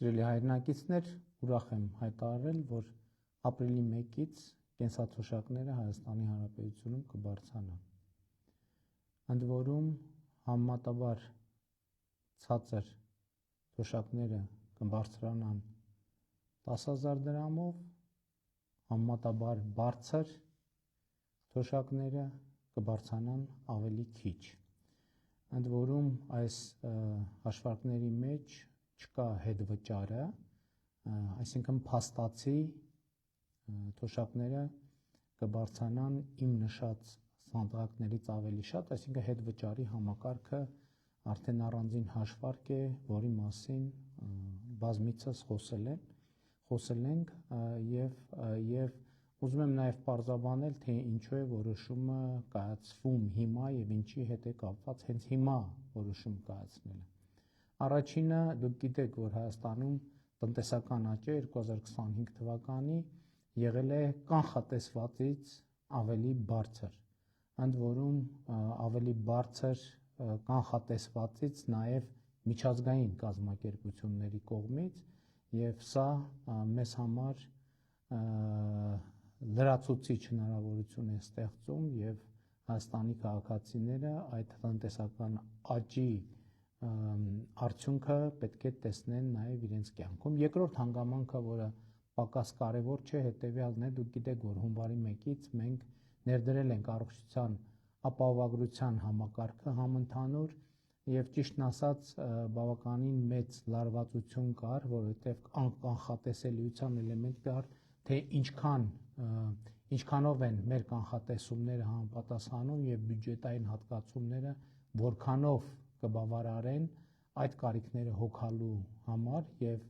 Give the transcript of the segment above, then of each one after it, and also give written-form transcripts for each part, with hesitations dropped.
Սիրելի հայրենակիցներ, ուրախ եմ հայտարարել, որ ապրիլի 1-ից կենսաթոշակները Հայաստանի Հանրապետությունում կբարձրանան։ Ընդ որում համեմատաբար ցածր թոշակները կբարձրանան 10,000 դրամով, համեմատաբար բարձր թոշակները կբարձրանան ավելի քիչ։ Ընդ որում այս հաշվարկների մեջ չկա հետվճարը, այսինքն փաստացի թոշակները կբարձրանան իմ նշած սանդղակներից ավելի շատ, այսինքն հետվճարի համակարգը արդեն առանձին հաշվարկ է, որի մասին բազմիցս խոսել ենք եւ ուզում եմ նաև պարզաբանել, թե ինչու է որոշումը կայացվում հիմա եւ ինչի հետ է կապված հենց հիմա որոշում կայացնելը։ Առաջինը, դուք գիտեք, որ Հայաստանում տնտեսական աճը 2025 թվականի եղել է կանխատեսվածից ավելի բարձր, ընդ որում ավելի բարձր կանխատեսվածից նաև միջազգային կազմակերպությունների կողմից, եւ սա մեզ համար լրացուցիչ հնարավորություն է ստեղծում եւ Հայաստանի քաղաքացիները այդ տնտեսական աճի արդյունքը պետք է տեսնեն նաև իրենց կյանքում։ Երկրորդ հանգամանքը, որը պակաս կարևոր չէ, հետեւյալն է, դուք գիտեք, որ հունվարի 1-ից մենք ներդրել ենք առողջության ապահովագրության համակարգը համընդհանուր եւ ճիշտն ասած բավականին մեծ լարվածություն կար, որովհետեւ անկանխատեսելիության էլեմենտ կար, թե ինչքանով են մեր կանխատեսումները համապատասխանում եւ բյուջետային հատկացումները որքանով կբավարարեն այդ կարիքները հոգալու համար եւ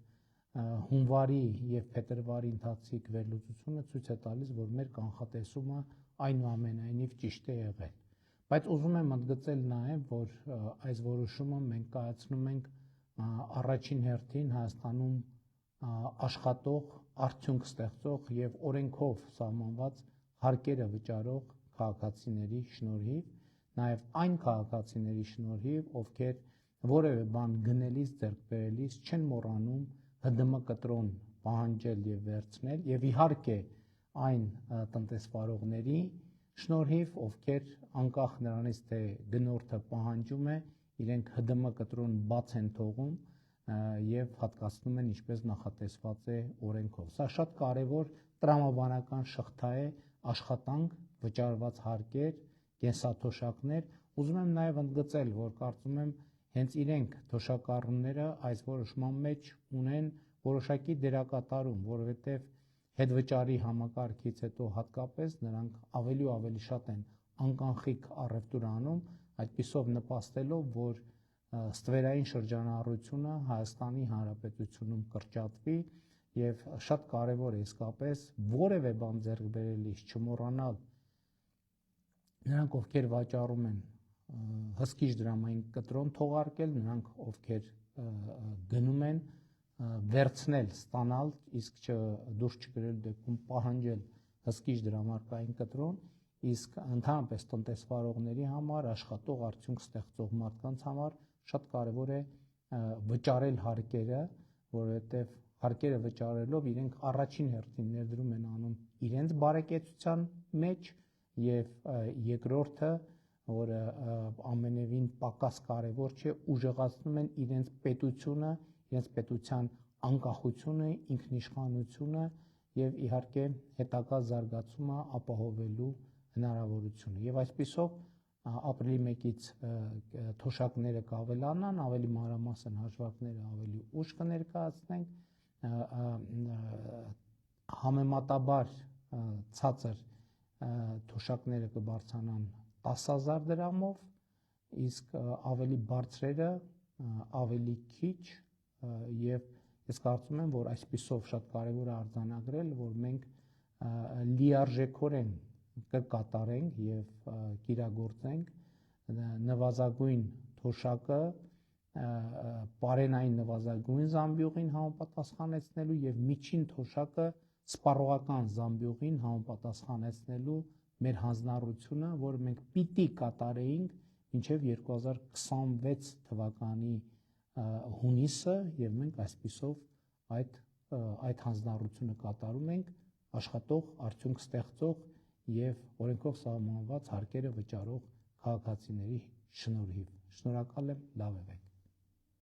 հունվարի եւ փետրվարի ընթացիկ վերլուծությունը ցույց է տալիս, որ մեր կանխատեսումը այնուամենայնիվ ճիշտ է եղել։ Բայց ուզում եմ ընդգծել նաեւ, որ այս որոշումը մենք կայացնում ենք առաջին հերթին Հայաստանում աշխատող, արդյունք ստեղծող եւ օրենքով սահմանված հարկերը վճարող քաղաքացիների շնորհիվ, նաեւ այն քաղաքացիների շնորհիվ, ովքեր որևէ բան գնելիս, ձեռք բերելիս չեն մոռանում ՀԴՄ կտրոն պահանջել եւ վերցնել, եւ իհարկե այն տնտեսվարողների շնորհիվ, ովքեր անկախ նրանից, թե գնորդը պահանջում է, իրենք ՀԴՄ կտրոն բաց են թողում եւ հատկացնում են ինչպես նախատեսված է օրենքով։ Սա շատ կարեւոր տրամաբանական շղթա է, աշխատանք, վճարված հարկեր, կենսաթոշակներ։ Ուզում եմ նաեւ ընդգծել, որ կարծում եմ հենց իրենք թոշակառուները այս որոշման մեջ ունեն որոշակի դերակատարում, որովհետեւ հետվճարի համակարգից հետո հատկապես նրանք ավելի ու ավելի շատ են անկանխիկ առևտուր անում, այդպիսով նպաստելով, որ ստվերային շրջանառությունը Հայաստանի Հանրապետությունում կրճատվի եւ շատ կարեւոր է իսկապես որևէ բան ձեռք բերելիս չմոռանալ նրանք, ովքեր վաճառում են հսկիչ դրամային կտրոն թողարկել, նրանք, ովքեր գնում են վերցնել, ստանալ, իսկ դուրս չգրելու դեպքում պահանջել հսկիչ դրամարկային կտրոն, իսկ ընդհանրապես տնտեսվարողների համար, աշխատող արդյունք ստեղծող մարդկանց համար շատ կարևոր է վճարել հարկերը, որովհետև հարկերը վճարելով իրենք առաջին հերթին ներդրում են անում իրենց բարեկեցության մեջ եւ երկրորդը, որը ամենևին պակաս կարևոր չէ, ուժեղացնում են իրենց պետությունը, իրենց պետության անկախությունը, ինքնիշխանությունը եւ իհարկե հետագա զարգացումը ապահովելու հնարավորությունը։ Եվ այսպիսով ապրիլի 1-ից թոշակները կավելանան, ավելի մանրամասն հաշվարկները ավելի ուշ կներկայացնենք, համեմատաբար ցածր թոշակները կբարձրանան 10,000 դրամով, իսկ ավելի բարձրերը ավելի քիչ եւ ես կարծում եմ, որ այսպիսով շատ կարեւոր է արձանագրել, որ մենք լիարժեքորեն կկատարենք եւ կիրագործենք նվազագույն թոշակը պարենային նվազագույն զամբյուղին համապատասխանեցնելու եւ միջին թոշակը սպառողական զամբյուղին համապատասխանեցնելու մեր հանձնառությունը, որը մենք պիտի կատարեինք մինչև 2026 թվականի հունիսը եւ մենք այսպիսով այդ հանձնառությունը կատարում ենք աշխատող, արդյունք ստեղծող եւ օրենքով սահմանված հարկերը վճարող քաղաքացիների շնորհիվ։ Շնորհակալ եմ, լավ եղեք։